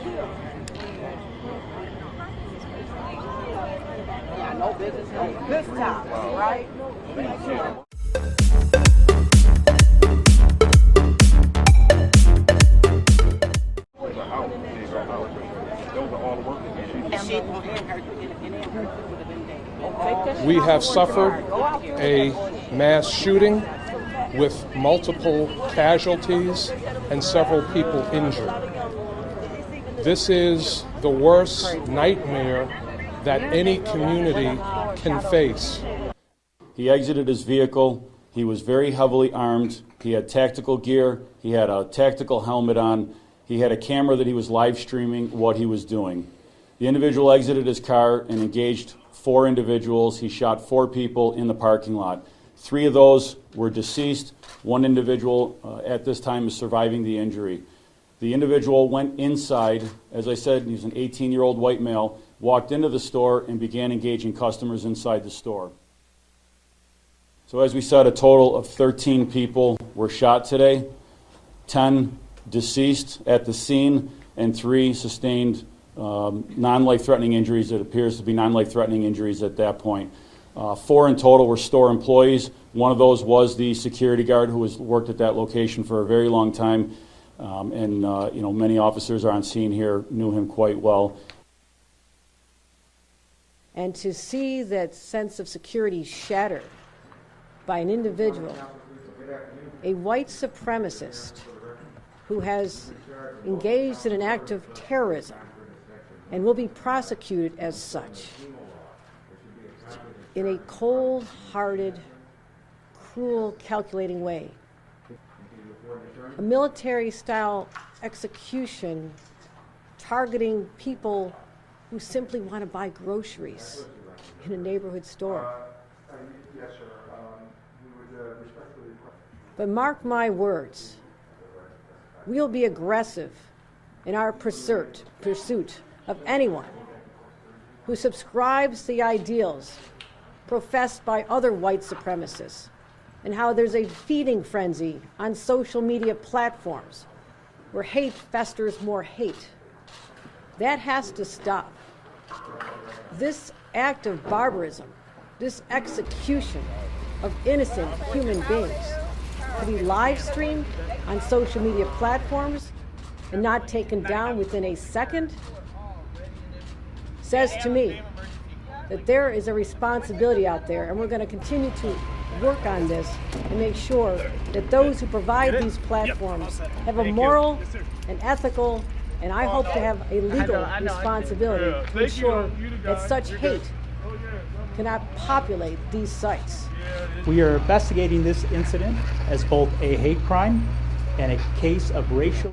Yeah, no business, no this time, right? We have suffered a mass shooting with multiple casualties and several people injured. This is the worst nightmare that any community can face. He exited his vehicle. He was very heavily armed. He had tactical gear. He had a tactical helmet on. He had a camera that he was live streaming what he was doing. The individual exited his car and engaged 4 individuals. He shot 4 people in the parking lot. 3 of those were deceased. 1 individual at this time is surviving the injury. The individual went inside. As I said, he was an 18-year-old white male, walked into the store and began engaging customers inside the store. So as we said, a total of 13 people were shot today, 10 deceased at the scene, and 3 sustained non-life-threatening injuries. It appears to be non-life-threatening injuries at that point. 4 in total were store employees. One of those was the security guard who has worked at that location for a very long time, and many officers on scene here knew him quite well. And to see that sense of security shattered by an individual, a white supremacist who has engaged in an act of terrorism and will be prosecuted as such, in a cold-hearted, cruel, calculating way. A military-style execution targeting people who simply want to buy groceries in a neighborhood store. Yes, sir. We would respectfully request. But mark my words, we'll be aggressive in our pursuit of anyone who subscribes to the ideals professed by other white supremacists, and how there's a feeding frenzy on social media platforms where hate festers more hate. That has to stop. This act of barbarism, this execution of innocent human beings, to be live streamed on social media platforms and not taken down within a second, says to me that there is a responsibility out there, and we're going to continue to work on this and make sure that those who provide these platforms have a moral and ethical, and I hope to have a legal responsibility to ensure that such hate cannot populate these sites. We are investigating this incident as both a hate crime and a case of racial